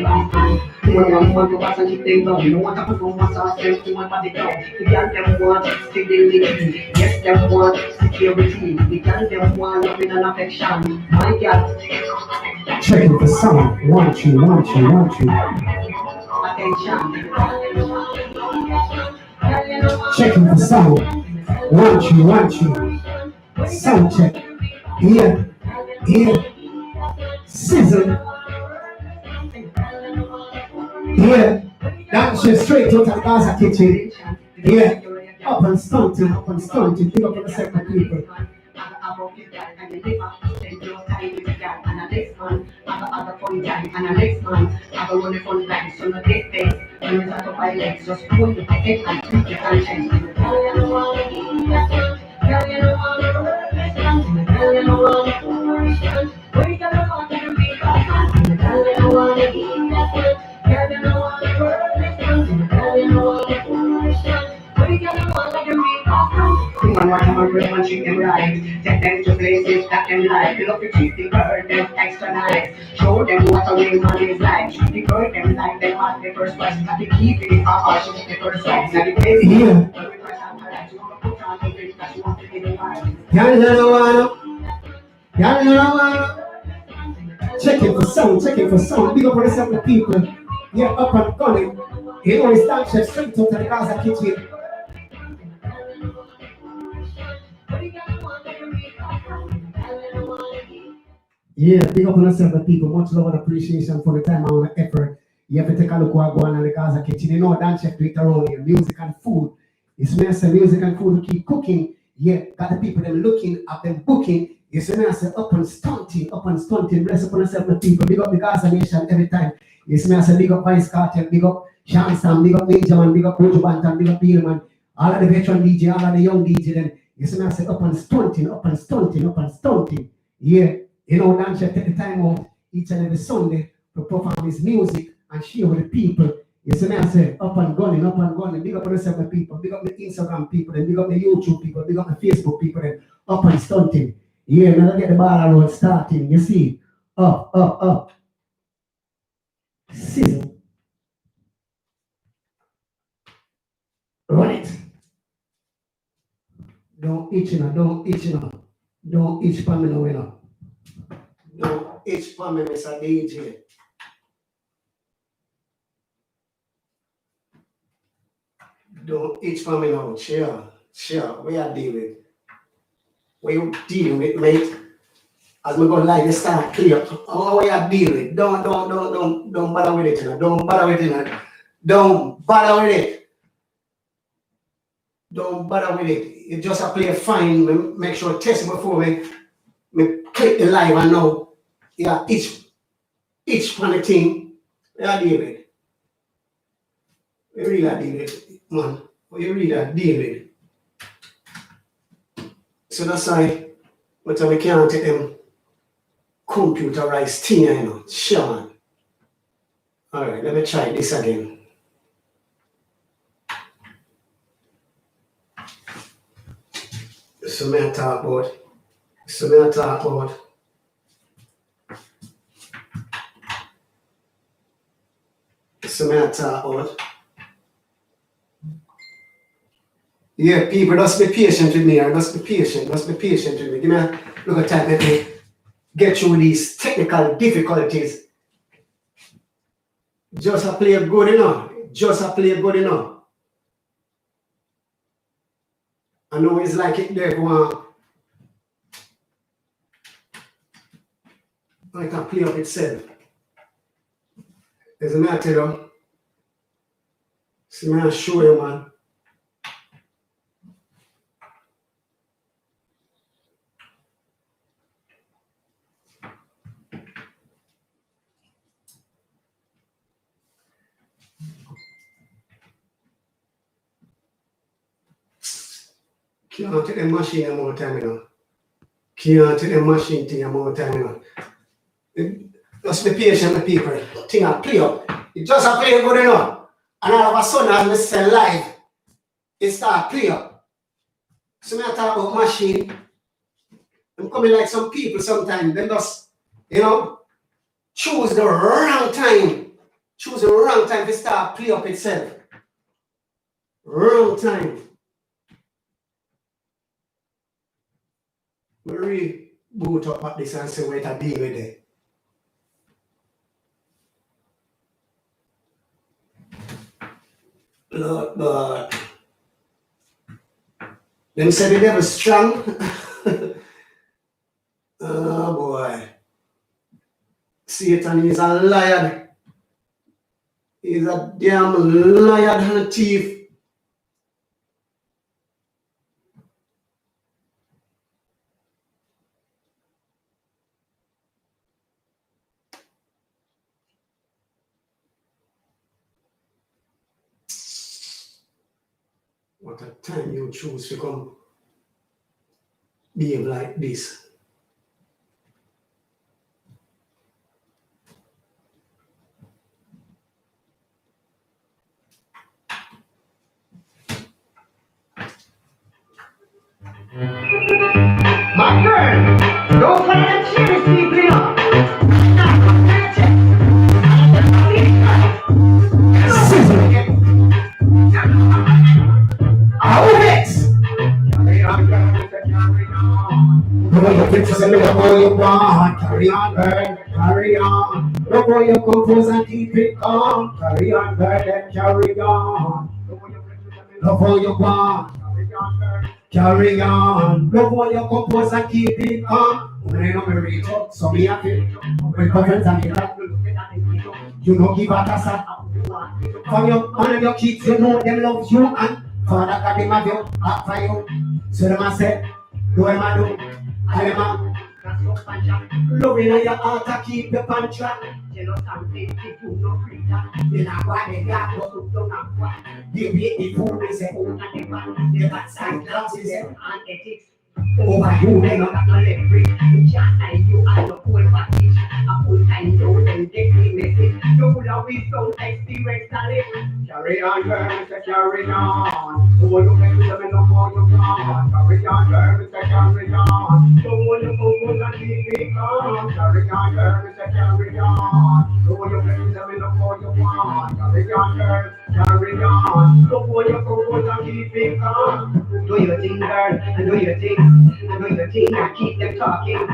Woman go back and keep them down. You don't want to put no massage them to my body down. The girl them want stability. Yes, them want security. The girl them want loving and affection. My girl, Checking for sound. Want you, want you, want you. attention. Checking for sound. Want you, want you. Sound check. Here, here. Sizzle. Here. Dance you straight out of the Gaza kitchen. Here. Up and stunting, up and stunting. Big up on the second people. And the next man, I go run the front line, so no take face. When you start to buy legs, just pull the head and tweak your conscience. Girl, you know all the things. Girl, you know all the words. Girl, you know all the words. We got a lot to be back. Girl, you know all the things. Girl, you know all the words. Girl, you know all the words. We got a lot to be back. Woman, watch them real and treat them right. Take them to places that them like. You love to treat the girl them extra nice. Show them what a real man is like. Treat the girl them like them at the first price. Got to keep it up, she the first price. Now the place here. Y'all know what? Y'all know what? Checking for sound, checking for sound. Big up for the seven people. Yeah, up and coming. You know it's dance chef straight out of the Gaza kitchen. Yeah, big up on the seven people. Much love and appreciation for the time and the effort. You have to take a look what going on in the Gaza kitchen. You know, dance chef do it around here. Music and food. It's me I say music and food keep cooking. Yeah, got the people them looking at them booking. You see me I say up and stunting. Bless up on the seven people. Big up the Gaza nation every time. You see me I say big up Vice Cartel, big up Sean Sam, big up Ninja Man, big up Rojo Bantan, big up Beal Man. All of the veteran DJ, all of the young DJ then. You see me I say up and stunting. Yeah, you know, Dan Chef take the time out each and every Sunday to perform his music and share with the people. You see me I say up and gunning. Big up on the seven people, big up the Instagram people, then big up the YouTube people, big up the Facebook people, then up and stunting. Yeah, now get the ball roll starting. You see, up. Sizzle. Run it. Don't itch now. Don't itch for me now, you know. Don't itch for me, Mr. DJ. Don't itch for me now. Sure. Where you deal with? Where you deal with, mate? As we go live, you start clear. How you deal with? Don't bother with it, you know. Don't bother with it. Don't bother with it. You just have to play fine. Make sure test it before me click the live and know. Yeah, each funny thing. Yeah, deal with. You really deal with it, man. You really deal with it. So that's why but we can't take them computerized thing, you know. Sure, man. Alright, let me try this again. So may I talk about. Yeah, people, just be patient with me. Just be patient with me. Give me a look at time. Let me get through these technical difficulties. Just a play good enough. I know it's like it there go on. I can play up itself. As a matter though. So I'm show you, man. Can't take the machine a more time, you know. Just be patient with people. Thing I play up. It just a play good enough. And all of a sudden, as we sell live, it start play up. So I talk about machine. I'm coming like some people sometimes. They just, choose the wrong time choose the wrong time to start play up itself. Wrong time. We reboot up at this and say wait a be with it. Lord. Them say the devil strong. Oh boy. Satan is a liar. He's a damn liar and a thief. What a time you choose to come behave like this. My girl, don't play them serious people, you know. Carry on, bird, carry on. Look how you compose and keep it calm. Carry on, bird, and carry on. Look how you want. Carry on. Look how you compose and keep it calm. When I know me reach up, so me happy. When conference and me that, you know give a casa. From your one of your kids, you know them love you and Father God them have you, act for you. So them a say, do them a do, I them a. Loving in your heart to keep your contract. Jealous and plenty, do no freedom. You know why they got to look down and what. They beat the food, they say, oh, and they ban. They got side classes and ethics. Over you, they not got no leverage. You can't hide you and your whole package. A full time road and take the message. You would always don't experience that. Carry on, girl, say carry on. Oh, you make me no more you want. Carry on, girl, say carry on. Oh, you go and keep it calm. Carry on, girl, say carry on. Oh, you make me no more you want. Carry on, girl, carry on. Oh, you go and keep it calm. Do your thing, girl, and do your thing. And do your thing, and keep them talking.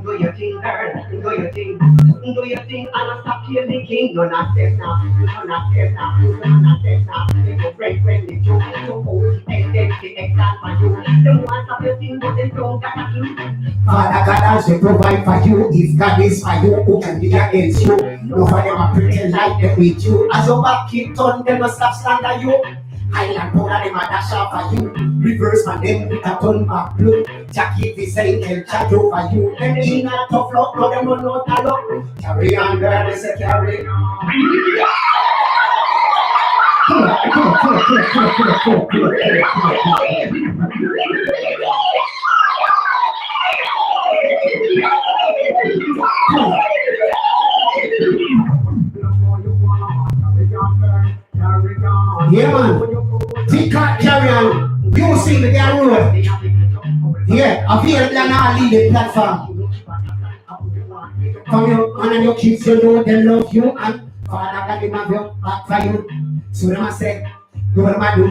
Do your thing, girl, and do your thing. Do your thing, and I stop here the king. No, not step now, no, not step now, no, not step now. They go break when they do. So hold and then the exam for you. Them want stop your thing, but they don't got a clue. Father God has to provide for you. If God is for you, who can be against you? Nobody will pretend like they with you. As your back keep turn, they must stop slander you. Highland powder, them a dash off for you. Reverse man, them with a turn back blue. Jackie the same, they'll charge over you. Them in a tough luck, no, them don't know that luck. Carry on, girl, they say carry on. Yeah, man. T-Cat carry on. You see the damn road. Yeah, available on all leading platform. From your man and your kids, you know they love you and Father God them have you back for you. So them a say, do what them a do,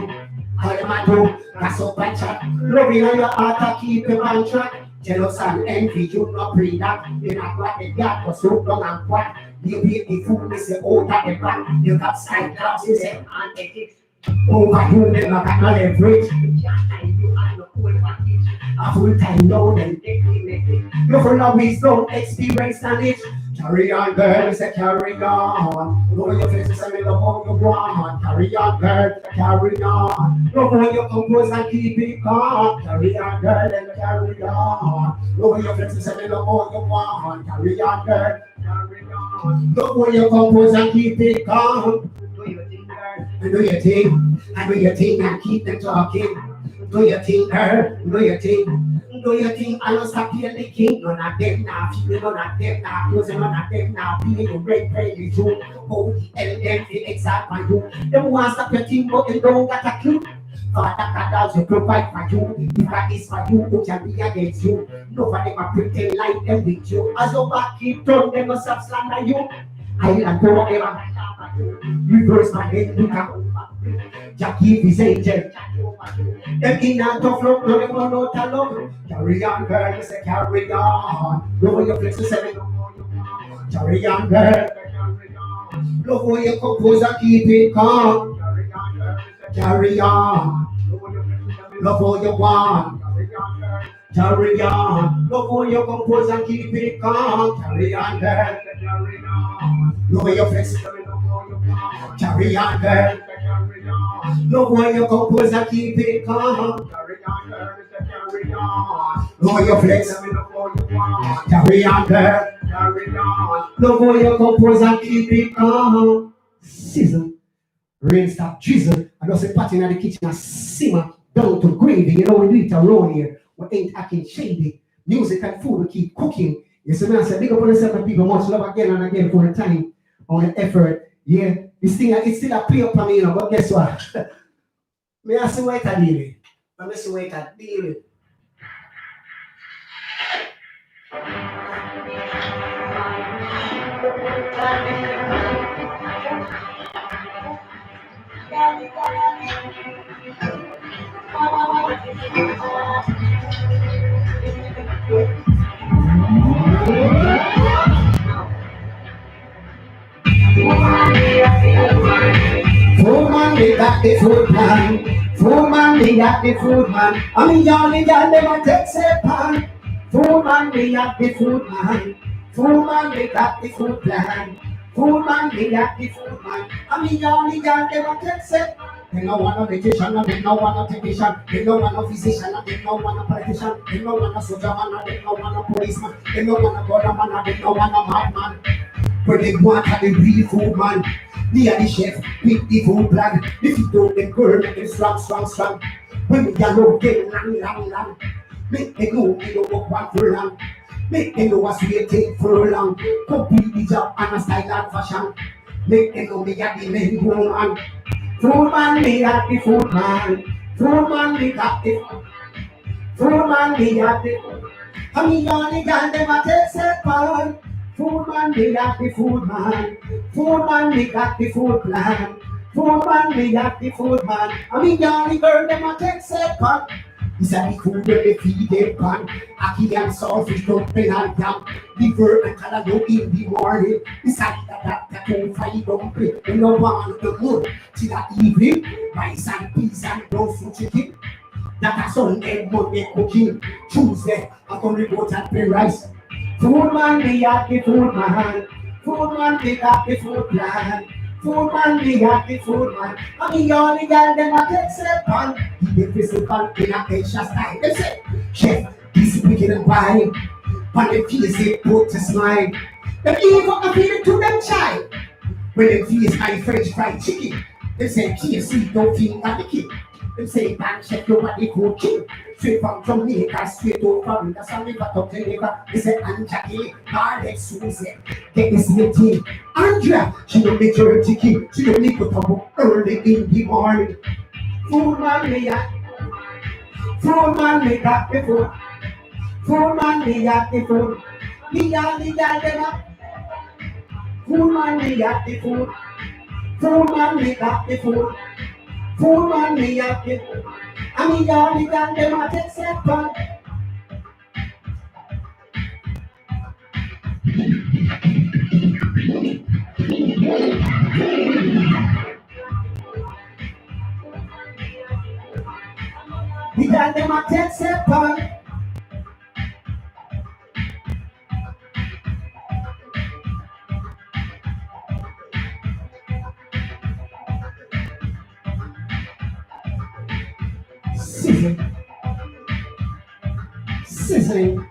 how them a do. That's up and chat. Loving on your heart to keep you on track. Jealous and envy, you not pray that. You not what they got, but so long and what. You beat the food, they say, oh, that the back. You got side classes and ethics. Over you, they not got no leverage. You can't hide you and your whole package. A full time load and take the message. You full of wisdom, experience, knowledge. Carry on, girl, say carry on. Know your face, say me love how you want. Carry on, girl, carry on. Know how you compose and keep it calm. Carry on, girl, and carry on. Know your face, say me love how you want. Carry on, girl, carry on. Know how you compose and keep it calm. Do your thing, girl, and do your thing. And do your thing and keep them talking. Do your thing, girl, do your thing. Do your thing, I don't stop here the king. None of them now, people none of them now, close none of them now, be the red praise you. Oh, and then the exact man you. Them want stop your thing, but you don't got a clue. Father God also provide for you. If that is for you, who can be against you? Nobody will pretend like them with you. As your back keep turn, they must stop slander you. I am forever. Reverse my head, look out. Jackie is angel. Them in and tough love, no them want no tell love. Carry on, girl, you say carry on. Love how you flex the seven. Carry on, girl. Love how you compose and keep it calm. Carry on. Love how you want. Carry on. Love how you compose and keep it calm. Carry on, girl. Love how you flex. Carry on, girl. Love how you compose and keep it calm. Love how you flex. Carry on, girl. Love how you compose and keep it calm. Season. Rain stop drizzle. I just say party in the kitchen and simmer down to gravy. You know we do it around here. We ain't acting shady. Music and food we keep cooking. You see me I say big up on yourself and people much love again and again for the time on the effort. Yeah. This thing it's still a play up on me, you know, but guess what? Me I see what I deal. Let me see what I deal. Food man, they got the food man. Food man, they got the food man. I mean, y'all, they got them a take say pan. Food man, they got the food man. Food man, they got the food plan. Food man, they got the food man. I mean, y'all, they got them a take say. They don't want a magician, they don't want a technician, they don't want a physician, they don't want a politician, they don't want a soldier man, they don't want a policeman, they don't want a government, they don't want a madman. But they want the real food man. They are the chef with the food plan. If you don't them girl, make them strong. When we are low, get long. Make them know they don't walk one for long. Make them know what's waiting for long. Complete the job and a style and fashion. Make them know they are the main woman. Food man, they got the food man. Food man, they got the food man, they got the I mean, only got them a take second. Food man, they got the food man. Food man, they got the food plan. Food man, they got the food man. I mean, only girl, them a take second. It's a the food where they feed them pan. Aki and saltfish, dumpling and yam. Liver and callaloo in the morning. Beside that don't fight dumpling. You know want the mood till the evening. Rice and peas and brown chicken. That a Sunday, Monday cooking. Tuesday, I'm gonna go to pay rice. Food man, they got the food man. Food man, they got the food plan. Food man, they got the food man. I mean, all the girls, them a take second. He the physical in a extra style. They say, chef, this wicked and wild. But the face they put to smile. They even up feed it to them child. When they face my French fried chicken. They say, KFC don't feel like the kid. They say, man, check your body cooking. Straight from Jamaica, straight over with the Sunday, but up to Jamaica. They say, Anjaki, Harley, Susie. Get this meeting. Andrea, she don't make her chicken. She don't make her come up early in the morning. Food man, they got the food. Food man, they got the food. They got them up. Food man, they got the food. Food man, they got the food. Food man, they got the food. I mean, y'all, they got them a take second. We got them a take second. Sizzling.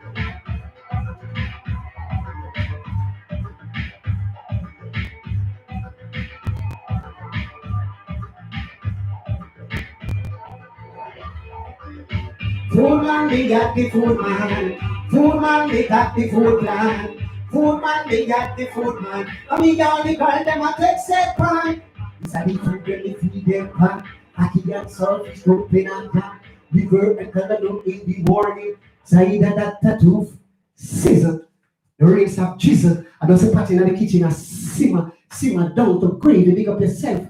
Food man, they got the food man. Food man, they got the food plan. Food man, they got the food man. I mean, y'all, they call them a take second. It's a the food when they feed them pan. Aki and saltfish, dumpling and yam. Liver and callaloo in the morning. Zaida that tattoo. Sizzle. The rain stop drizzle. I don't say party in the kitchen and simmer simmer down to gravy, big up yourself.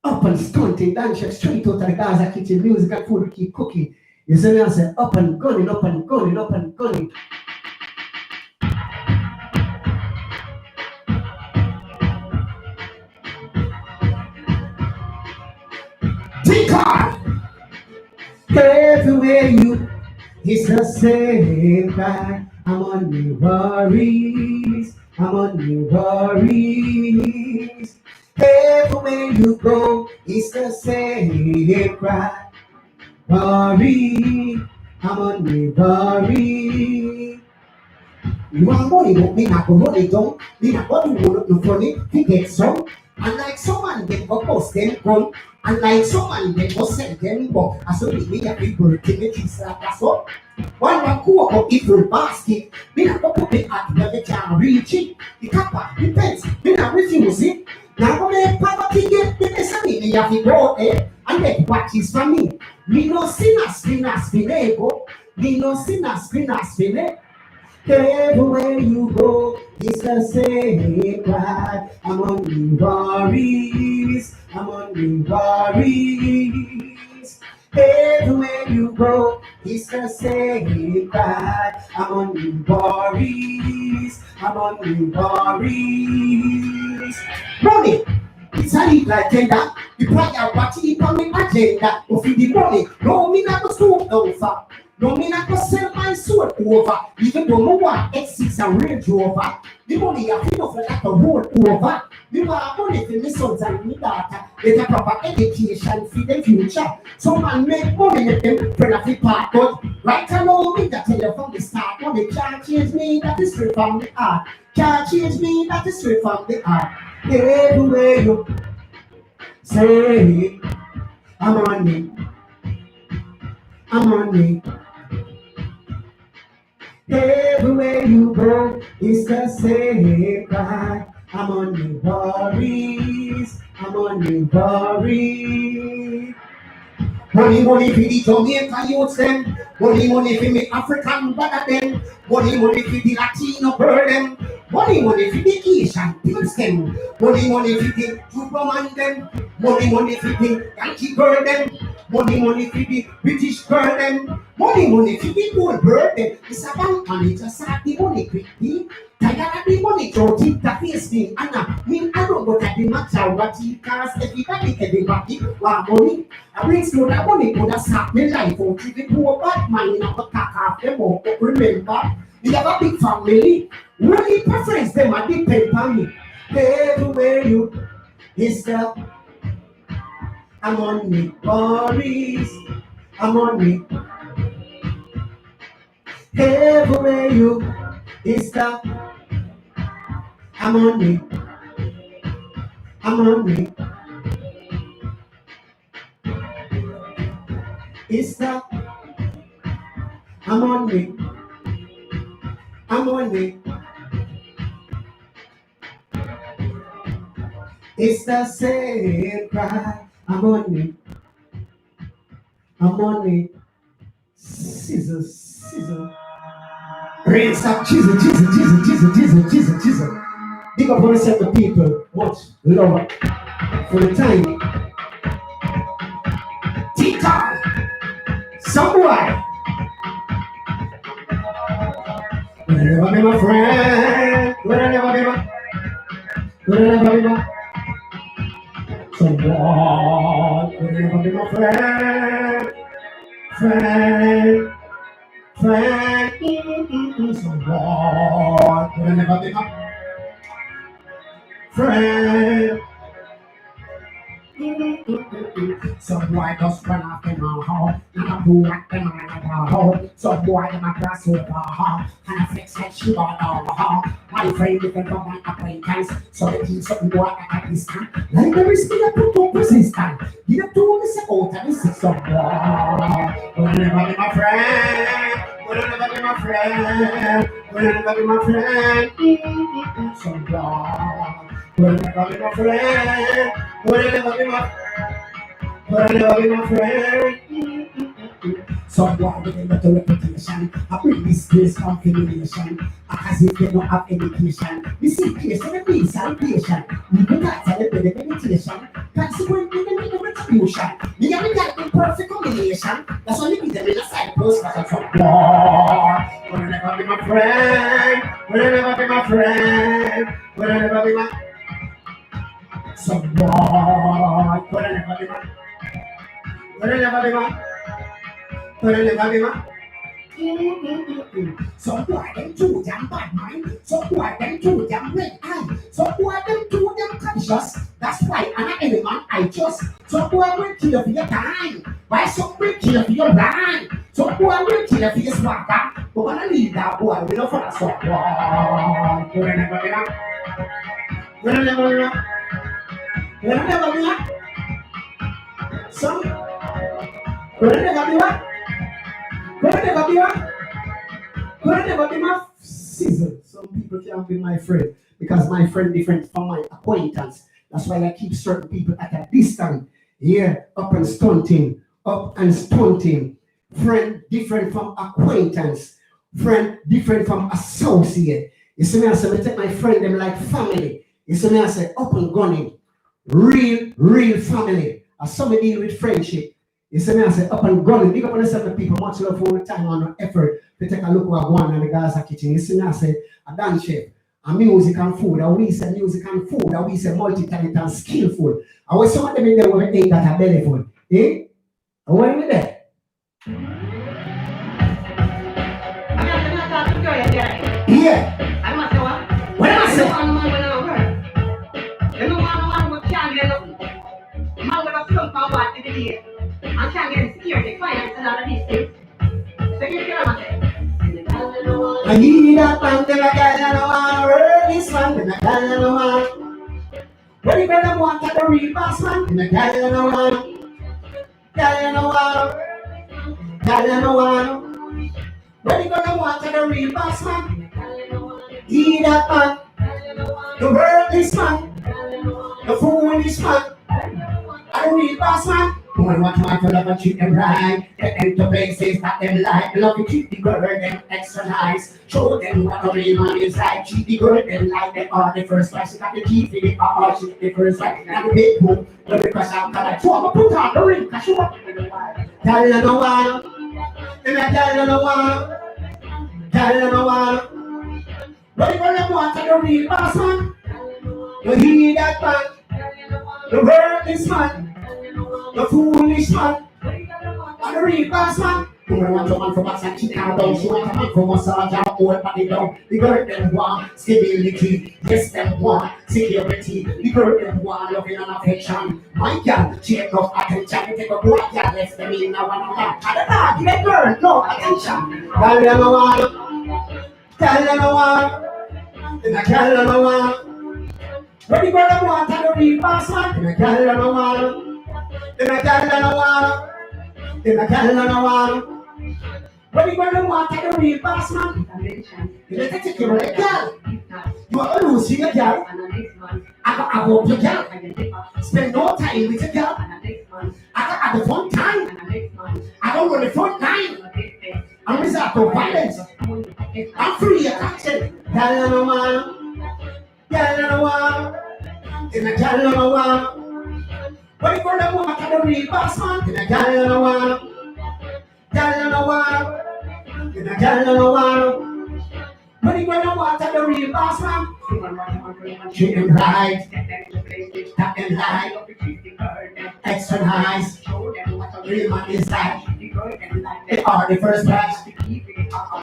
Up and stunting, dance check straight out of the Gaza kitchen, music and food keep cooking. You see me, I say up and gunning, up and gunning, up and gunning. Take on! Everywhere you, it's the same guy. I'm on new worries, I'm on new worries. Everywhere you go, it's the same cry. Worry, I'm on new worry. You want money, but me not go run it down. Me not go do nothing funny to get some. And like someone get go post them gun. And like someone get go send them book. I saw me a people take the cheese like that's up. One cook up the full basket. Me not go put it at where they can't reach it. The kappa, the pence, me not refuse it. Now go make poverty get the best of me. Me have to go there and make what is for me. Me no sinner, go. Me no sinner, spinner. Everywhere you go, it's the same cry. I'm on the worries, I'm on the worries. Everywhere you go, it's the same cry. I'm on the worries, I'm on the worries. Money, it's a legal agenda. The prayer what it on the agenda. Of the money, no me not go stoop down for. No me not go sell my soul over. Even though no one X6 and Range Rover. The money I feel for like a road over. The money for my sons and my daughter. Get a proper education for the future. Some man make money with them friend of the part. But right now me that tell you from the start. Money can't change me, that is straight from the heart. Can't change me, that is straight from the heart. Everywhere you say, I'm on me, I'm on me. Everywhere you go, it's the same cry. I'm on the worries, I'm on the worries. Money for the Jamaican youths them. Money for the African brother them. Money for the Latino girl them. Money for the Asian people them. Money for the Superman them. Money for the Yankee girl them. Money for the British girl them. Money for the old bird them. It's a bank manager start the money quickly. Tired of the money to keep the face thing. And I mean I don't go to the matter what it costs. Everybody can be happy want money. I bring slow that money could have saved my life. Out to the poor bad man in a attack off them up. But remember, we have a big family. Really preference them and depend on me. Everywhere you is the I'm on me worries. I'm on me. Everywhere you is the I'm on me. I'm on me. It's the I'm on me. I'm on me. It's the same cry. I'm on me. I'm on me. Scissor. Raise up, Jesus. Big up on yourself, the people. Much love for the time. Tika, some boy. Will I never be my friend? Will I never be my? Someone will never be my friend. Someone will never be my friend. Some boy just run off in my heart, and I do like them on my heart. Some boy in my grass over heart, and I flex like she got over heart. My friend, you can come on acquaintance, so they keep something boy at this time. Like the risk me, I put up resistance. You have to listen out and listen some boy. Will never be my friend. Will never be my friend. Will never be my friend. Some boy. Will never be my friend. Will never be my friend. Some boy with a better reputation. I bring this place from humiliation. as if they don't have education. You see, place in the peace and patient. You do not celebrate the meditation. Consequently, they make the retribution. You have the perfect combination. That's only be the middle side post for some war. Will never be my friend. Will never be my friend. Will never be my some war. Will never be my. Will never be my. Will never be my. So boy them too damn bad mind. So boy them too damn red eye. So boy them too damn conscious. That's why I'm an element I just. So boy will kill for your time. Why so will kill for your line? So boy will kill for your swagger. But when I leave that boy, we don't follow so boy. We'll never be up. We'll never be up. We'll never be up. So we'll never be up. We'll never be up. Will never be my season. Some people can't be my friend because my friend different from my acquaintance. That's why I keep certain people at a distance. Yeah, up and stunting. Friend different from acquaintance. Friend different from associate. You see me, I say, I take my friend them like family. You see me, I say, up and gunning. Real family. As some deal with friendship. You see me, I say, up and gunning. Big up on the seven people, much love all the time and no effort. To take a look at what one in the Gaza kitchen. You see me, I say, a dance chef, a music and food, and we say music and food, and we say multi-talented and skillful. And when some of them in there will think that are belly food. Eh? And what am I there? Yeah. I must say what? What am I saying? You know what can't get nothing. Man with a slump and what to the day. I can't get security, finance and all of these things. So you feel what I'm saying? I need a man, then I can't want this man, then I can't want. When you better want to the real boss man, then I can't want. When you gonna want to the real boss man, he that man, the worthless man, the foolish man, and the real boss man. Woman want to love and treat them right. Get them to places that them like. Love to treat the girl them extra nice. Show them what a real man is like. Treat the girl them like they are the first class. You got the key for the car, she the first right. Now the big boom, the request I'm gonna show up, put on the ring, cause you up. Tell you no one, and I tell you no one, tell you no one. But you gonna want to the real boss man. You hear that man, the world is man. The foolish man, and the real boss man. You want a man from us and kick her down. She want a man from massage her whole body down. The girl them want stability, yes them want security. The girl them want loving and affection. My girl, she ain't enough attention. Take a boy, girl, left them in now and that. And the dog, give that girl no attention. Tell them no one, tell them no one, and I tell them no one. When the girl them want and the real boss man, and I tell them no one. Then I tell you no one. Then I tell you no one. When you gonna want to the real boss man? You let it take your red girl. You are losing your girl. I go to your girl. Spend no time with your girl. I got the fun time. I don't want the fun time. I'm resort to violence. I'm free of action. Tell you no one. Tell you no one. Then I tell you no one. When you gonna want to the real boss man? Then I tell you no one. Tell you no one. Then I tell you no one. When you gonna want to the real boss man? Treat them right. Tap them right. Extra nice. Real man is like. They are the first class.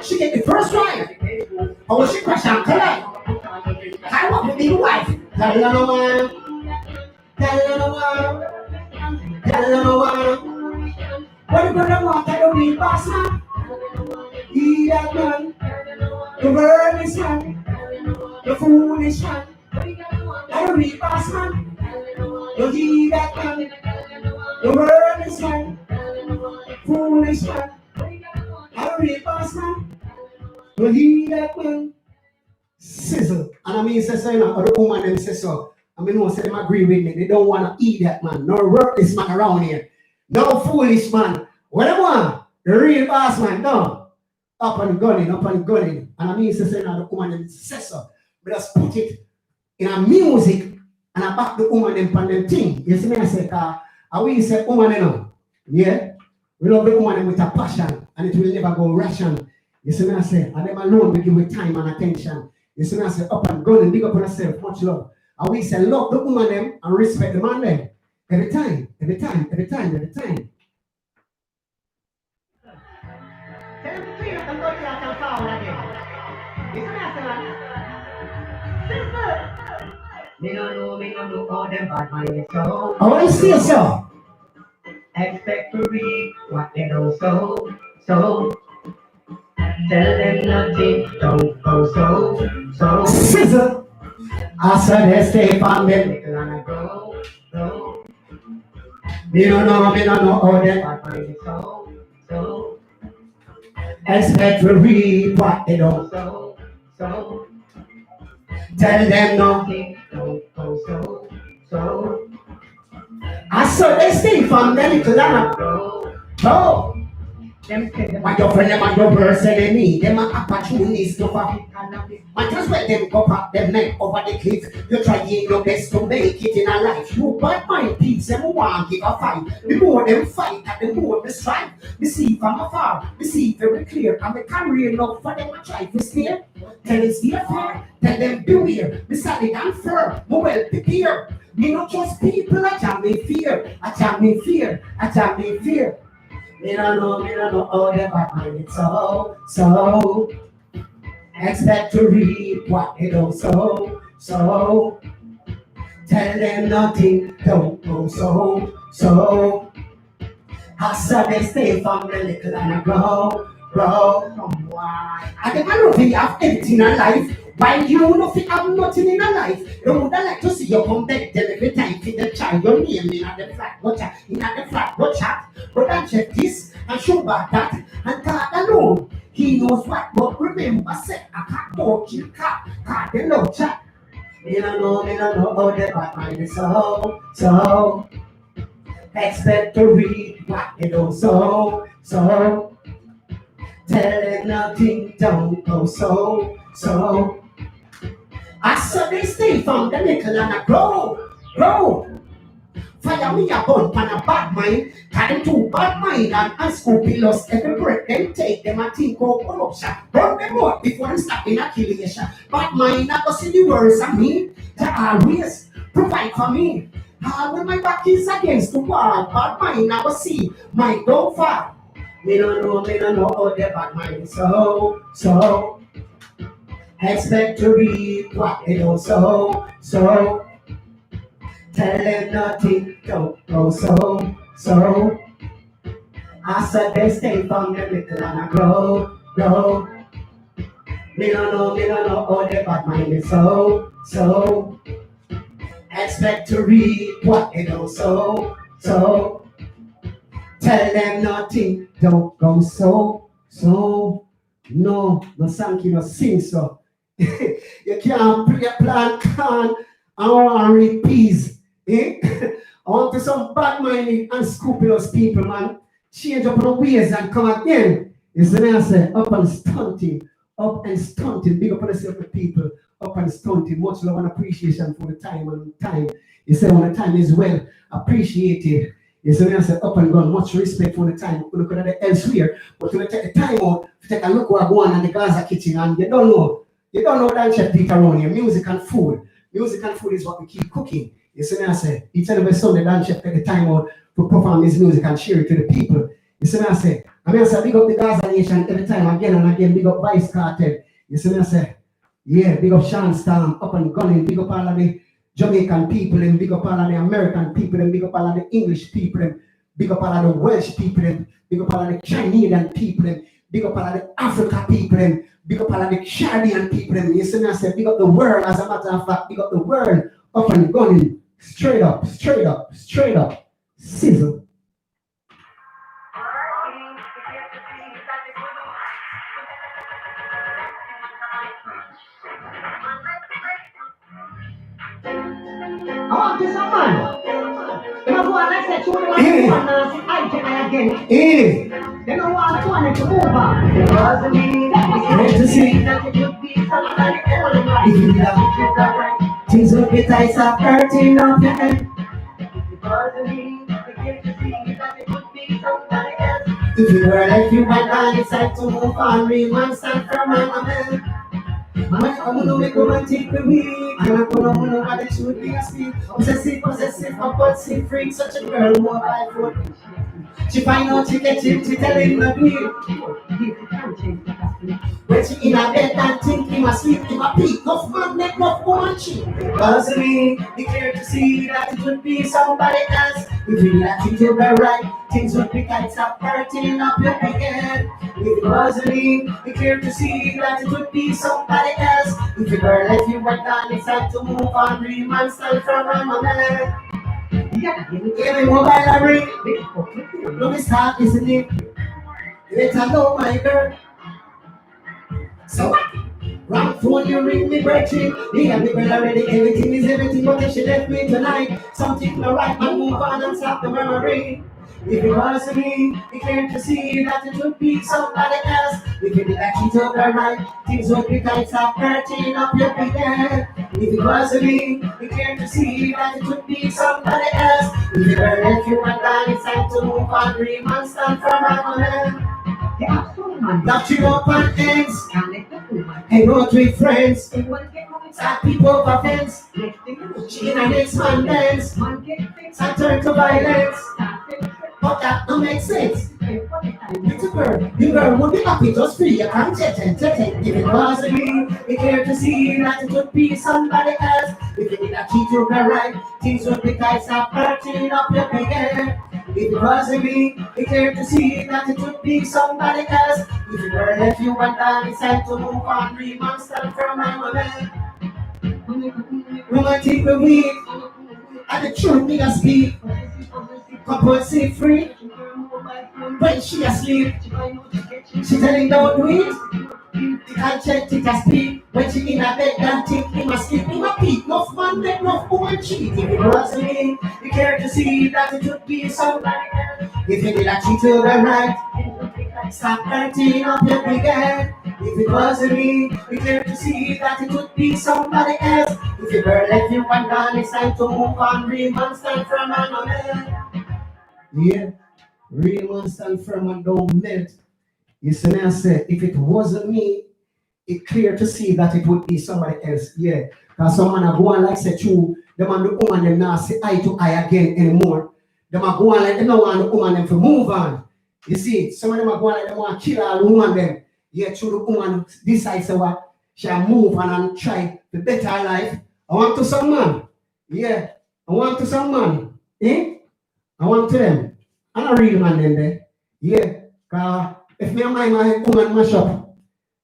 She get the first one. Or she crash and collect. I want to be the wife. Tell you no one. Tell you no one. Tell you no one. When you gonna want to the real boss man? He that man. The worldless man. The foolish man. The real boss man. You he that man. The worldless man. Foolish man. The real boss man. You he that man. Sizzle. And I mean say so, you know, or the woman them say so. I mean, no, say them agree with me. They don't want to eat that man. No worthless man around here. No foolish man. What they want? The real boss man. No. up and gunning. And I mean, say now the woman and says so. But just put it in a music and I back the woman and pan them thing. You see me, I say, I will say woman, you know. Yeah. We love the woman with a passion and it will never go ration. You see me, I say, and them alone will give it time and attention. You see me, I say, up and gunning, big up on yourself, much love. I will say, love the woman them and respect the man them. Every time, every time, every time, every time. Tell them to clean up and go to that forward again. You see me, I say, simple. Me no know how them bad mind so. Oh, I see so. Expect to reap what they don't sow. So tell them nothing, don't go so. Scissor. I said they stay from them. Little and I go. Me no know how them bad mind so. Expect to reap what they don't sow. So tell them nothing, don't go so. I saw they stay from them little and go. Them say them are your friend, them are your worst enemy. Them are opportunities to fuck it. Might as well them go up them neck over the cliff. You're trying your best to make it in a life. You bad mind peace, them want give a fight. The more them fight, and the more they strive. We see from afar, we see very clear. And we can't really enough for them to try to steer. Tell it's their fair, tell them beware. We solid and firm, more well prepared. Me not just people, I jam me fear. I jam me fear. Me don't know how the bad mind it's so. Expect to reap what they don't sow. So tell them nothing, don't go so. I saw they stay from the little and I grow. Why? I think I don't think you have everything in life. While you don't think have nothing in life, you would like to see you come back them every time for the child your name in the flat watcher, in the flat watcher. But I check this and show back that and God alone. He knows what, but remember, say, I can't talk you, cat, the no chat. Me don't know how the bad mind is so. Expect to read what they don't so. Tell them nothing, don't go so. I saw they stay from the little and I grow. Fire me a bun pan a bad mind. Cause them too bad mind and unscrupulous. Every breath them take them a think of corruption. Burn them out before them stop in accusation. Bad mind I go see the words of me. They always provide for me. When my back is against the wall, bad mind I go see my downfall. Me don't know how the bad mind is so. Expect to reap what they don't sow. Tell them nothing, don't go so. I said they stay from the little and I grow. Me don't know how the bad mind is so. Expect to reap what they don't sow. Tell them nothing, don't go so. No thank you, no sing so. You can't play a plan, can't. I want to read peace. I want to some bad minded, unscrupulous people, man. Change up the ways and come again. You see me, I say, up and stunting. Big up on yourself, people. Up and stunting. Much love and appreciation for the time and time. You say, when the time is well appreciated. You see me, I say, up and gone. Much respect for the time. We look at it elsewhere. But when you take the time out to take a look what's going on in the Gaza kitchen, and you don't know that Chef Peter around here. Music and food. Music and food is what we keep cooking. You see me, I say, each and every Sunday, Dan Chef take the time out to perform his music and share it to the people. You see me, I say, big up the Gaza Nation every time, again and again, big up Vice Cartel. You see me, I say, yeah, big up Sean Storm, up and gunning, big up all of the Jamaican people, and big up all of the American people, and big up all of the English people, and big up all of the Welsh people, and big up all of the Chinese people, and big up all of the Africa people, and big up all of the Caribbean people, and you see me, I say, big up the world, as a matter of fact, big up the world, up and gunning, straight up, sizzle. I want this man. If I go and I say, again. Hey, They don't want to move on. Because of me, great to see. that it could be somebody else right. If you love, things will be tight, stop hurting up your head. Because of me, they get to see that it could be somebody else. If you were like you went down, it's time to move on, real man stand firm and amen. Man, I'm gonna make a man take the wheel. And I'm gonna know what it should be a speed. Obsessive, possessive, compulsive, freak, such a girl, more by foot. She find out she get him, she tell him not do it. When she in a bed and think him asleep, him a peak, enough man, make enough woman cheat. Cause me, it's clear to see that it would be somebody else. If you let it to the right, things would be tight, stop hurting up your head. If it was me, it's clear to see that it would be somebody else. If you were left, you were done, it's time to move on, real man, stand from my man. Yeah, give me Every mobile I ring, this for no mistake, isn't it? Let her know, my girl. So, right phone you ring me virgin. Me and the girl already, everything is everything, but if she left me tonight, something no right, man, move on and stop the memory. If it was me, it's clear to see that it would be somebody else. If you did that cheat over right, things would be tight, stop hurting up your big head. If it was me, it's clear to see that it would be somebody else. If you were left you and done, it's time to move on, dream and stand for my man. Yeah, so man. Knock you up on ends, Can't let the woman. hang out with friends. They want to get money. Start people over fence. Next thing you know, She in a next man dance. man get fixed. And turn to violence. Start fixed. But that don't make sense. And for the time, Little girl, the girl would be happy just free. You can't check. If it was me, it's clear to see that it would be somebody else. If you did a cheat you were right, things would be tight, stop hurting up your big head. If it was me, it's clear to see that it would be somebody else. If you were left, you went down, it's time to move on, dream and stand from my woman. Romantic with me, and the truth me a speak. Compulsive free, when she asleep, she telling don't do it. She can't check, she can speak. When she in a bed and think he must sleep in a peak. Enough man, make enough woman cheat. If it was me, you care to see that it would be somebody else. If you did a cheat to the right, stop hurting up your big head. If it was me, you care to see that it would be somebody else. If you were left you and gone, it's time to move on, real man stand from another. Yeah, real man stand firm and don't melt. You see me I say, if it wasn't me, it's clear to see that it would be somebody else. Yeah, because some man are going like say true, them and the woman them not see eye to eye again anymore. Them are going like they don't want the woman them to move on. You see, some of them are going like they want to kill all the woman them. Yeah, through the woman decides what shall move on and try to better her life. I want to some man. Yeah, I want to some man. Eh? I want to them. I'm a real man then there. Yeah, because if me and my woman mash up,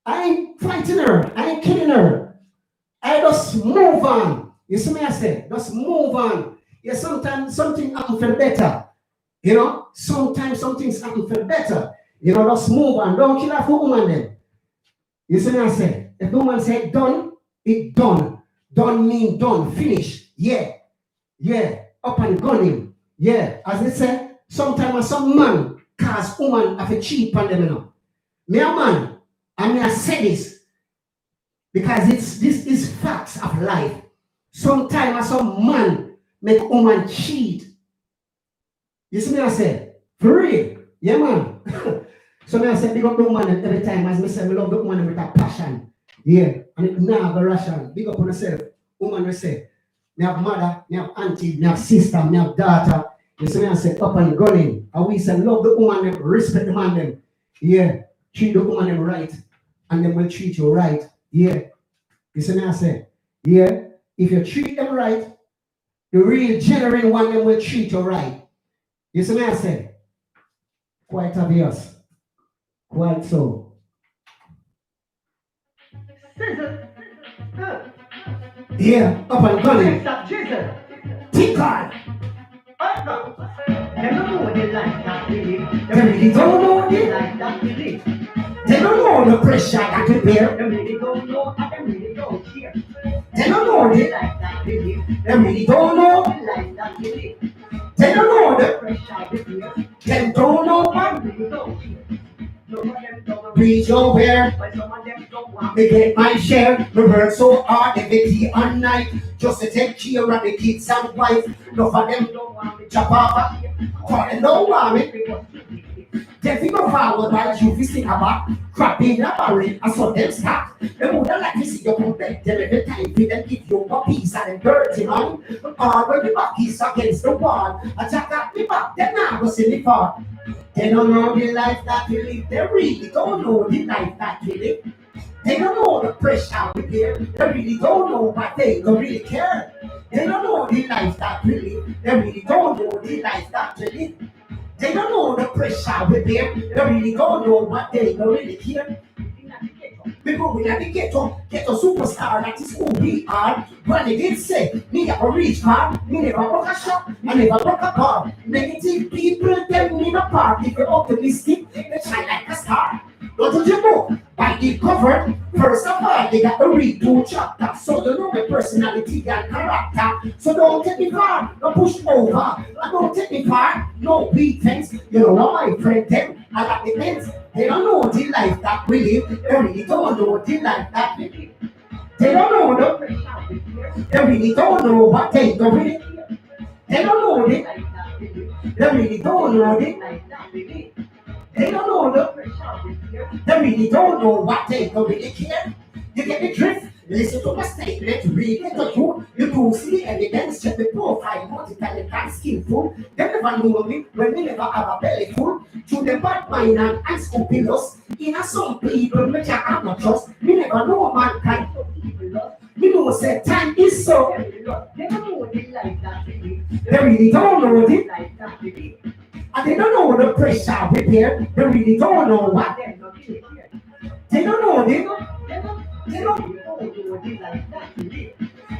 I ain't fighting her. I ain't killing her. I just move on. You see me I say? Just move on. Yeah, sometimes something happen for the better. You know? Sometimes some things happen for the better. You know, just move on. Don't kill her for woman then. You see me I say? If the woman say done, it done. Done mean done. Finish. Yeah. Yeah. Up and gunning. Yeah. As they say, sometimes some man cause woman have a cheat on them, you know. Me a man, and me I say this because this is facts of life. Sometimes some man make woman cheat. You see me I say, for real, yeah man. So me I say big up the woman every time as me say me love the woman with a passion. Yeah, and it never ration. Big up on yourself. Woman will say, me have mother, me have auntie, me have sister, me have daughter. You see me I say up and gunning. And we say love the woman them, respect the man them. Yeah. Treat the woman them right. And them will treat you right. Yeah. You see me I say, yeah. If you treat them right, the real genuine one them will treat you right. You see me I say, quite obvious. Quite so. Scissor. Yeah, up and gunning. Stop jizzle. Tick on. They don't know they like that really. They really don't know They it. like that really. They don't know the pressure that we bear. They really don't know and they really don't care. They don't know They it. like that really. They really don't know. They like that really. They don't know The the pressure they feel. Them reach nowhere. But some of them don't want Me get my share. Me work so hard every day and night just to take care of the kids and wife. Enough of them don't want me. chop off. Thought they don't want me. Then we go forward while you visit about crap in a barrel and so them start. They would like to see you come back them every time we then give you puppies and dirty man. Or when the back is against the wall, attack at the back, then I was in the fall. They don't know the life that we live, they really don't know the life that we live. They don't know the pressure we bear, they really don't know what they don't really care. They don't know the life that we live, they really don't know the life that we live. They don't know the pressure we bear, they really don't know what they don't really care. Because we are the ghetto superstar, that is who we are. When they did say, me never reach far, me never broke a shop, I never broke a bar. Negative people tell me no part. If you're optimistic, they shine like a star. Don't you know? By the cover, first of all, they got to read 2 chapters. So you know my personality and character. So don't take me far, no push over. And don't take me far, no pretense. You know what my friend them, I got the ends. They don't know the life that we live. They really don't know the life that we live. They don't know the. They really don't know what they don't really. They don't know the. They really don't know the. They don't know the. They really don't know what they don't really care. You get the drift. Listen to my statement, read it to you. You do see the evidence, check the profile, multi-talent and skillful. They never know me when they never have a belly full. To the bad mind and unscrupulous. In a some people, which I have not trust. Me never know mankind. Me know say time is so. They don't know the life that we live. They really don't know the. Life that we live. And they don't know the pressure we bear. They really don't know what. They're not really here. They don't know the. They don't know the life that we live.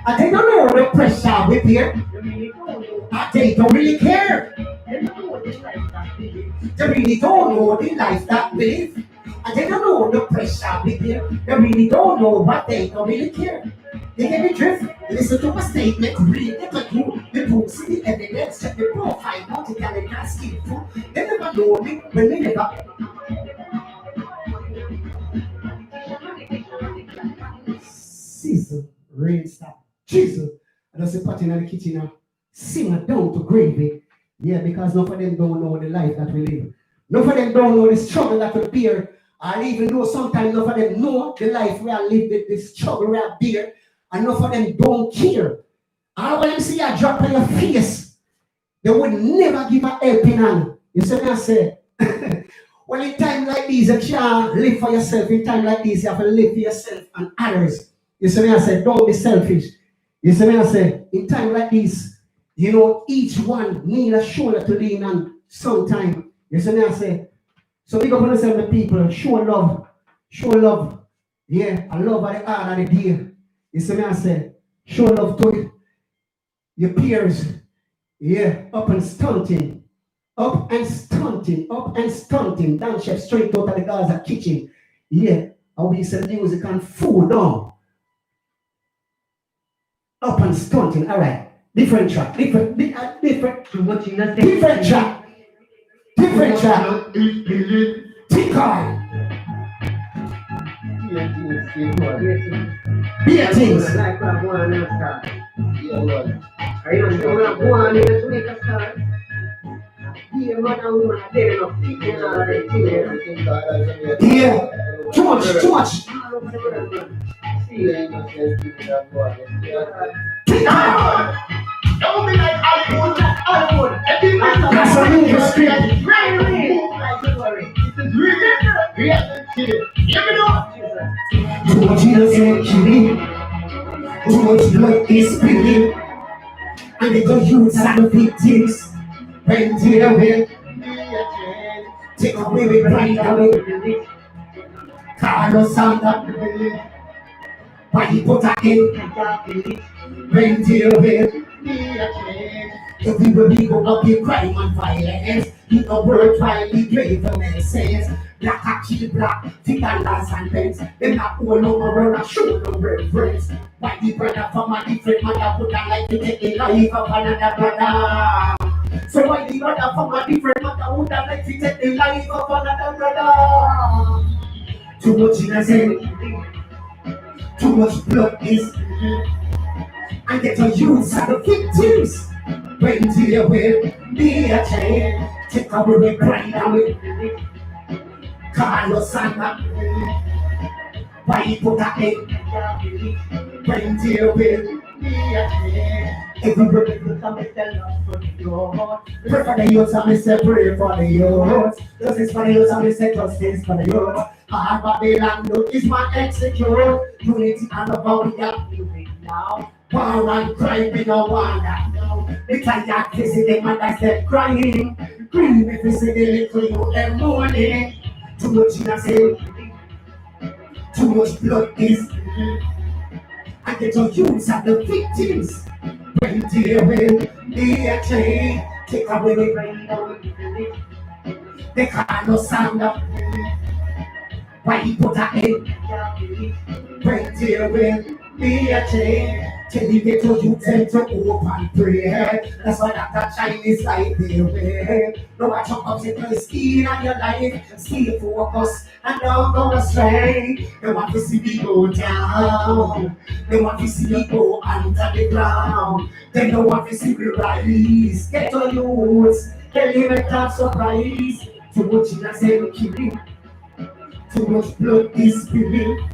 And they don't know the pressure we bear. They really don't know. And they don't really care. They don't know the life that we live. They really don't know the life that we live. And they don't know the pressure we bear. They really don't know what they don't really care. They get the drift. Listen to my statement, read it to you. They don't see the evidence, check the profile, multi-talent and skillful. They never know me when they never. Season, rain stop. Jesus. I just say pot in the kitchen now. Simmer down to gravy. Yeah, because none of them don't know the life that we live. None of them don't know the struggle that we bear. And even though sometimes none of them know the life we are living, the struggle we are bear, and none of them don't care. And when you see a drop on your face, they would never give a helping hand. You see what I say? Well, in time like this, you can't live for yourself. In time like this, you have to live for yourself and others. You see what I say? Don't be selfish. You see what I say? In time like this, you know, each one need a shoulder to lean on sometime. You see what I say? So we go to the people, show love. Show love. Yeah, I love at the heart of the day. You see what I say? Show love to your peers. Yeah, up and stunting. Up and stunting. Up and stunting. Down chef straight out of the Gaza kitchen. Yeah, how we sell music and food now. Up and stunting. All right. Different track. Different track. Different track. Different track. Tick on. Be a things. Like what I want to start. I don't want to make a start. Yeah, man, I want to tell enough people. Yeah. Too much. Too much. Don't be like Hollywood. That's a movie script. Too much innocent killing. Too much blood is spilling. And they don't use some victims. When they away. Take away with pride away. Carlos Santa. Why he put her in? When they away. If we will be go up in crime and violence, in a world widely grave of medicines, black actually black, thick and last and pens, them not all over and show no reverence. Why the brother from a different mother would not like to take the life of another brother? So why the brother from a different mother would not like to take the life of another brother? Too much innocent, too much blood is, and get a use of the victims. When there will be a change, take away the pride and we Carlos and why you put that in? When there will be a change. Everybody look at me, tell love for your heart. Pray for the youth, and me say pray for the youth. Justice for the youth, and me say justice for the youth. Hard Babylon, no is my execute. Unity and love, we are living now. War and crime, we don't want that now. The tired visit them and I said crying. Grieve if we see the little you them mourning. Too much innocent, too much blood is, and get a use of the victims. When there will be a change, take away the rain, they can't no stand up. Why you put that in? When there will be a change, till you get to you tend to open prayer. That's why that Chinese light they wear. No matter obstacle skin on your life, stay focused and don't go astray. They want to see me go down. They want to see me go under the ground. They don't want to see me rise. Get on your roots. They live a top surprise. Too much innocent killing. Too much blood is spilling,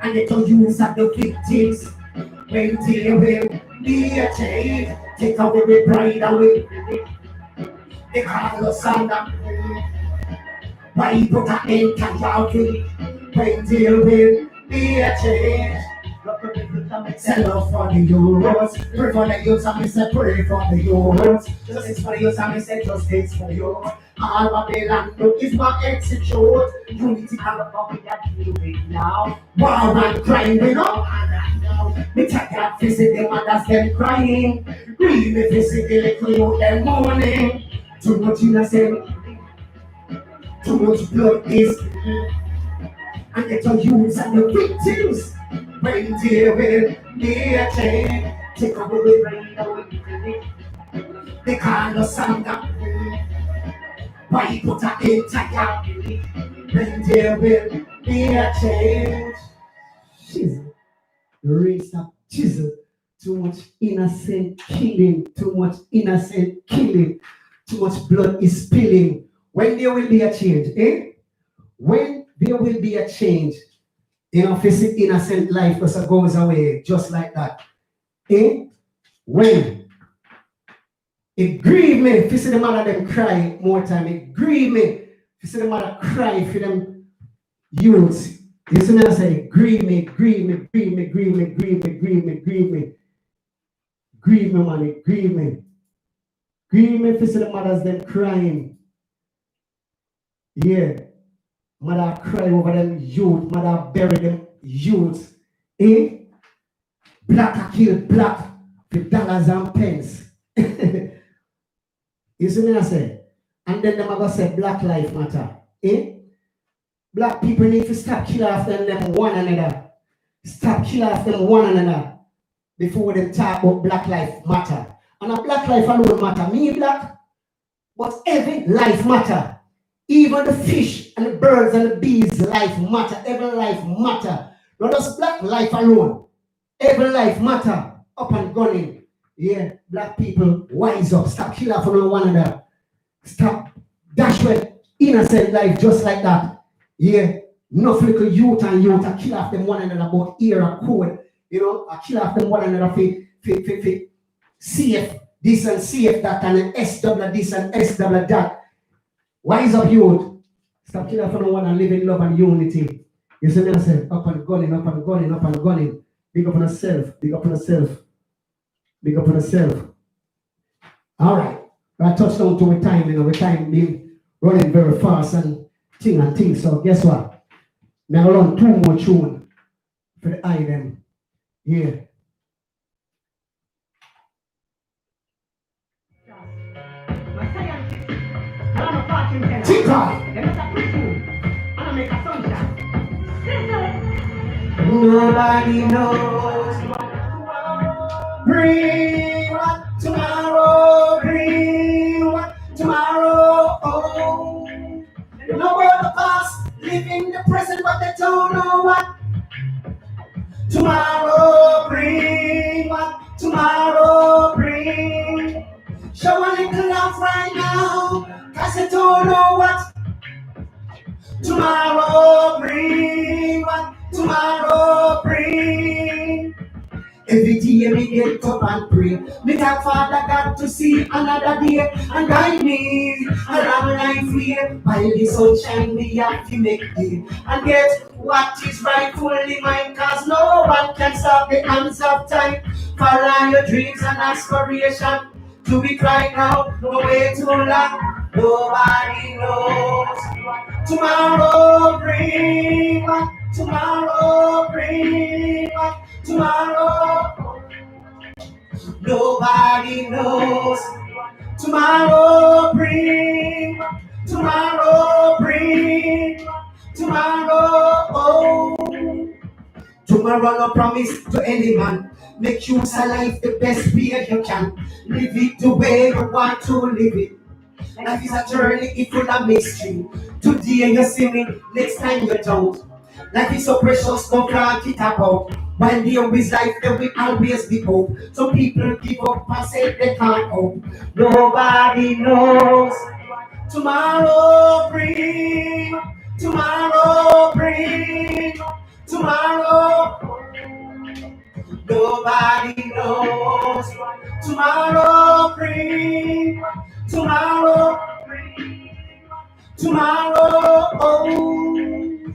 and get to use of the victims. When there will be a change, take away the pride away. They call us under. Why you put an end to your when there will be a change? Say love for the youth, pray for the youth, and me say pray for the youth. Justice for the youth, and me say justice for the youth. All Babylon is my execute. Unity and love, we are living now. War and crime, we know. Me take that visit them and that's them crying. Grieve me visit the little youth them mourning. Too much innocent, too much blood is, and get a use and the victims. When there will be a change, take away the rain away. They can't stand up. Why you put an entire? When there will be a change. Jesus, the rain stop. Jesus, too much innocent killing, too much innocent killing, too much blood is spilling. When there will be a change, eh? When there will be a change. Physical innocent life just goes away just like that. Eh? When it grieve me, if you see the mother them cry more time, it grieve me. If you see the mother cry for them youths, you see me I say, grieve me, grieve me, grieve me, grieve me, grieve me, grieve me, grieve me. Grieve me, man, grieve me. Grieve me if you see the mothers them crying. Yeah. Mother cry over them youth, mother bury them youth. Eh? Black are killed black for dollars and pence. You see me I say? And then them are going to say black life matter. Eh? Black people need to stop killing off them one another. Stop killing off them one another before they talk about black life matter. And a black life alone matter. Me black, but every life matter. Even the fish and the birds and the bees life matter. Every life matter. Not just black life alone. Every life matter. Up and gunning. Yeah, black people, wise up. Stop killing off one another. Stop dash with innocent life just like that. Yeah, enough little youth and youth I kill off them one another about era code. You know, I kill off them one another for CF this and CF that and SW this and SW that. Wise up youth. Stop killing for no one and live in love and unity. You see me I say, up and gunning, up and gunning, up and gunning. Big up on yourself, big up on yourself. Big up on yourself. Alright. I touched down to a time, the time being running very fast and thing. So guess what? I'm gonna run 2 more tunes for the item. Yeah. Nobody knows what bring what tomorrow bring what tomorrow. Oh, you know about the past, live in the present, but Tomorrow bring what tomorrow bring. Show a little love right now, cause I don't know what tomorrow bring. What tomorrow bring. Every day me get up and pray. Me thank Father God to see another day and guide me a long life here. While the sun shine, me have to make day and get what is rightfully mine. Cause no one can stop the hands of time. Follow your dreams and aspiration. Do it right now, no way too long. Nobody knows tomorrow bring. Tomorrow bring. Tomorrow, nobody knows. Tomorrow bring, tomorrow bring, tomorrow. Oh. Tomorrow no promise to any man. Make use of life the best way you can. Live it the way you want to live it. Life is a journey, it's full of mystery. Today you see me, next time you don't. Life is so precious, don't count it about. While there is life, there will always be hope. Some people give up and say they can't hope. Nobody knows. Tomorrow bring, tomorrow bring, tomorrow. Nobody knows. Tomorrow bring, tomorrow, tomorrow. Oh.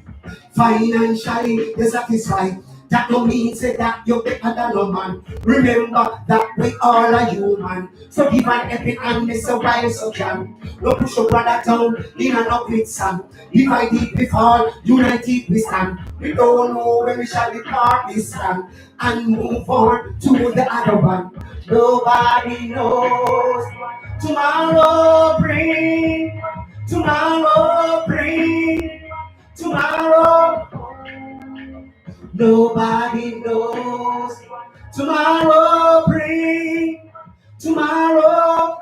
Financially, you're satisfied. That no means that you're better than no man. Remember that we all are human. So give an epic and miss a while so can. No push your brother down in an upward sun. Divided we fall, united we stand. We don't know when we shall depart this land and move on to the other one. Nobody knows. Tomorrow bring, tomorrow bring, tomorrow. Nobody knows. Tomorrow bring, tomorrow,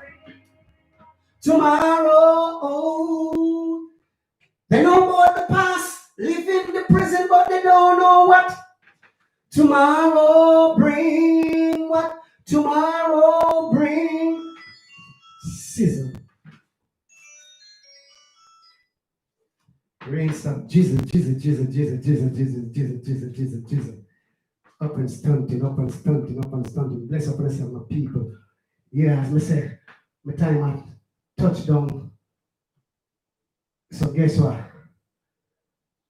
tomorrow. Oh. They know about the past, live in the present, but they don't know what tomorrow bring. What tomorrow bring. Sizzle. Rain some Jesus. Up and stunting. Bless up my people. Yeah, as I say, my time I touch down. So guess what?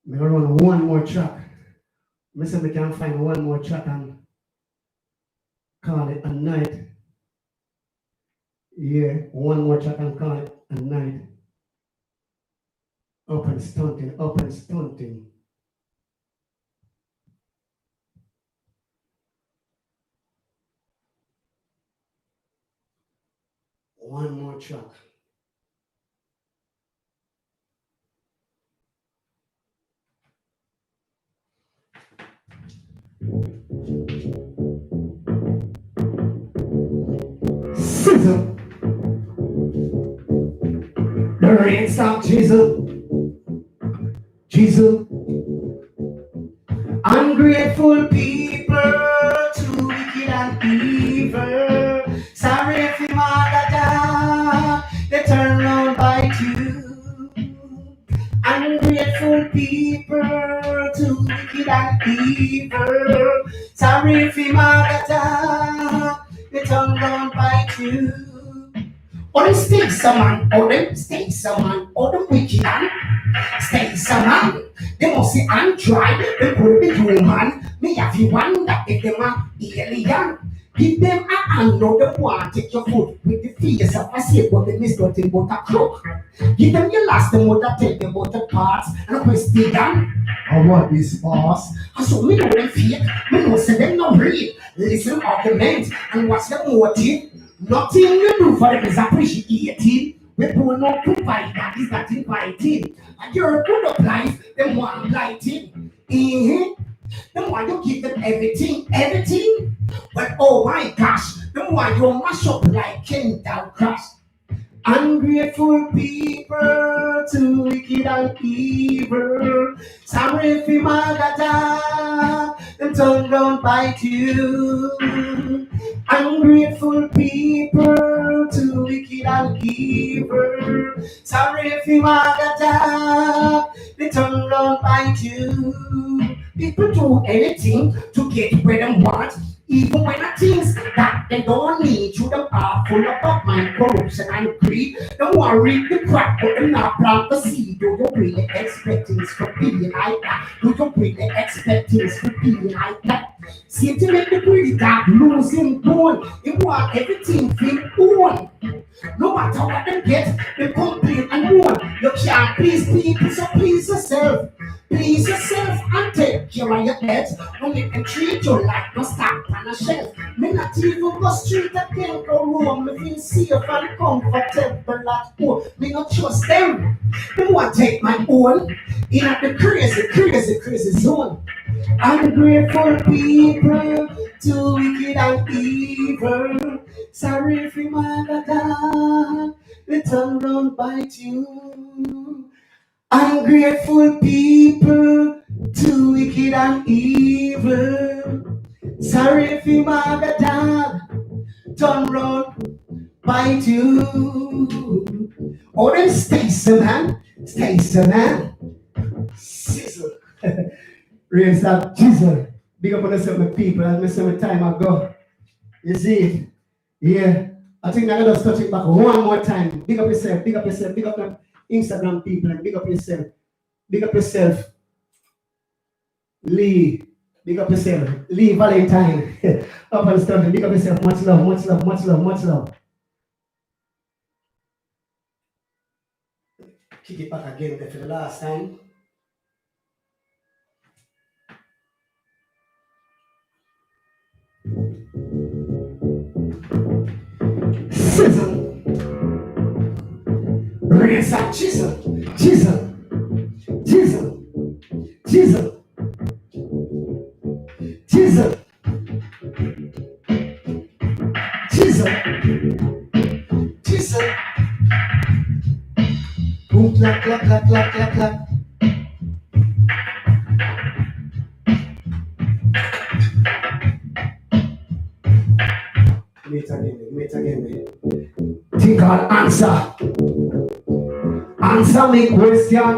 I'm gonna run one more track. I say we can find one more track and call it a night. Yeah, one more track and call it a night. Up and stunting. One more track. Sizzle. The rain stop, Jesus. Ungrateful people, too wicked and evil. Sorry if you mother, they turn around by you. Ungrateful people, too wicked and evil. Sorry if you mother, they turn around by you. Or them stay someone, or them wicked and stay someone. They must see and try, they could be human. Me have you wonder if them are alien. Give them a hand, no them want take your food with the face of a slave, but they miss nothing but a crook. Give them your last, them would tell them about the parts and question. Or what is false? And so me know them fake, me know say them not real. Listen argument and what's the motive? Nothing you do for them is appreciated. People not provide that is not invited. And you're good of life, them want lighting. Them want you give them everything. But oh my gosh, them want you mash up like Kendall Crush. Ungrateful people, too wicked and evil. Sorry if you magata, and turn round bite you. Ungrateful people, too wicked and evil. Sorry if you want to die, they turn round bite you. People do anything to get where they want, even when it things that they don't need. You them are full of mind, corruption and greed. Don't worry the crap, but they not plant the seed. Do you really expect things to be like that? Do you really expect things to be like that? See to make the greedy God losing bone. They want everything feel own. No matter what they get, they complain and moan. You can't please people, so please yourself. Please yourself and take care of your head. Don't make them treat you like no stamp on a shelf. Me not even go street again, go roam. Me feel safe and comfortable at home. Me not trust them. They want to take my own in at the crazy zone. Ungrateful people, too wicked and evil. Sorry if you mother God, they turn round bite you. Ungrateful people, too wicked and evil. Sorry if you mother God, turn round bite you. Oh, then Stacy man, sizzle. Raise up Jesus. Big up on the seven people. As I said time ago. You see it? Yeah. I think I'm just touch it back one more time. Big up yourself, big up yourself, big up the Instagram people and big up yourself. Big up yourself. Lee. Big up yourself. Lee Valentine. Up and stuff. Big up yourself. Much love, much love, much love, much love. Kick it back again there for the last time. Sizzle. Raise up, chisel. Chisel. Chisel. Chisel. Chisel. Chisel. Chisel. Boom, clap, clap, clap, clap, clap, clap. Wait again. Think God answer. Answer me question.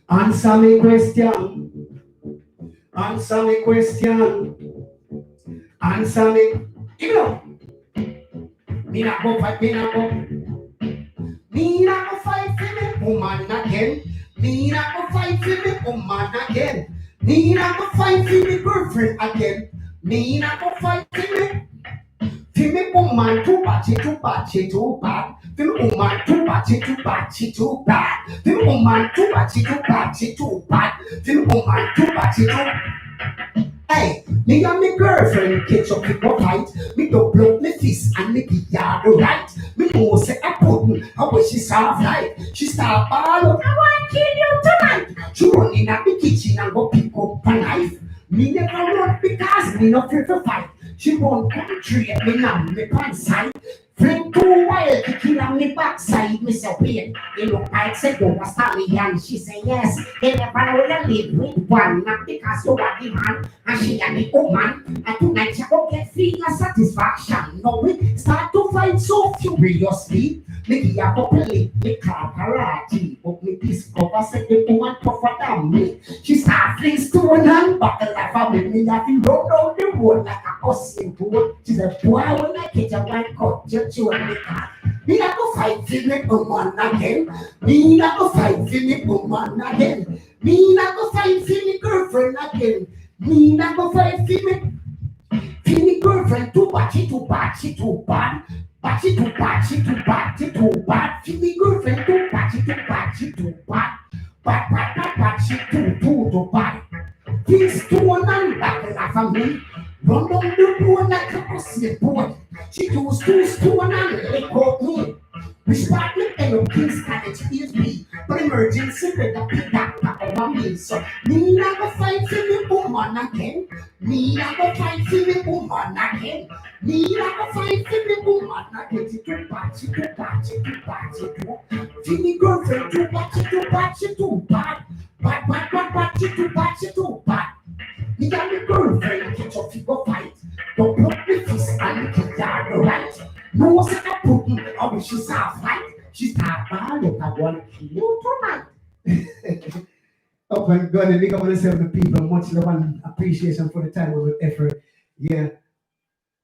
Answer me question. Answer me question. Answer me. You know. Me not go fight. Me not go fight for me woman again. Me not go fight for me woman again. Me not go fight for me girlfriend again. Me not go fight for me. Feel me woman too bad, she too bad. Feel me woman too bad, she too bad. Feel me woman too bad, she too bad. Feel me woman too bad, she too. Hey, me and me girlfriend catch up with a fight. Me don't blow me fist and me give her the right. Me know say I put how when she start fight. She start ball up, I want to kill you tonight. She run in at the kitchen and go pick up a knife. Me never run because me not afraid to fight. She won't country at me now, me pants side. Flip too wild to kill on me backside. Me say wait, you look like say you was stallion. She say yes, they never know to live with one. Not because you are the man and she are the woman. And tonight you go get feel a satisfaction. No, we start to fight so furiously. Me give a couple lick, me call karate. But me discover say the woman tougher than me. She start fling stone and buckle like a with me. Have to run down the road like a hustling boat. She said, boy, when I catch a white cut, you and me car. Me not go fight for me woman again. Me not go fight for me woman again. Me not go fight for me girlfriend again. Me not go fight for me girlfriend too bad, she too bad. But she too bad. For me girlfriend too bad, she too bad. But she too bad. Things to one and back like a me. Run down the road like a pussy boy. She used to stone and lick out me. Which part me end up King's College PhD. But emergency with the big doctor over me. So me not go fight for me woman again. Me not go fight for me woman again. She too bad. For me girlfriend too bad. She too bad. But she too bad. Me and the girlfriend catch up to go fight. Don't put the fist and the yard right. No was it a pudding or she's half right. She's half bad but I want to kill you tonight. Oh my God, and big up on yourself, the people. Much love and appreciation for the time and the effort. Yeah.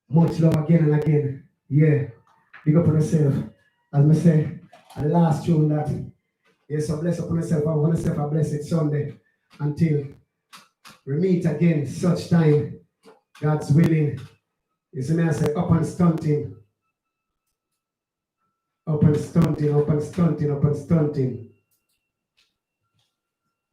Much love again and again. Yeah. Big up on yourself. As I say, the last tune that. Yes, so bless upon yourself. I want yourself a blessed Sunday until we meet again, such time, God's willing. You see me, I say, up and stunting. Up and stunting, up and stunting, up and stunting.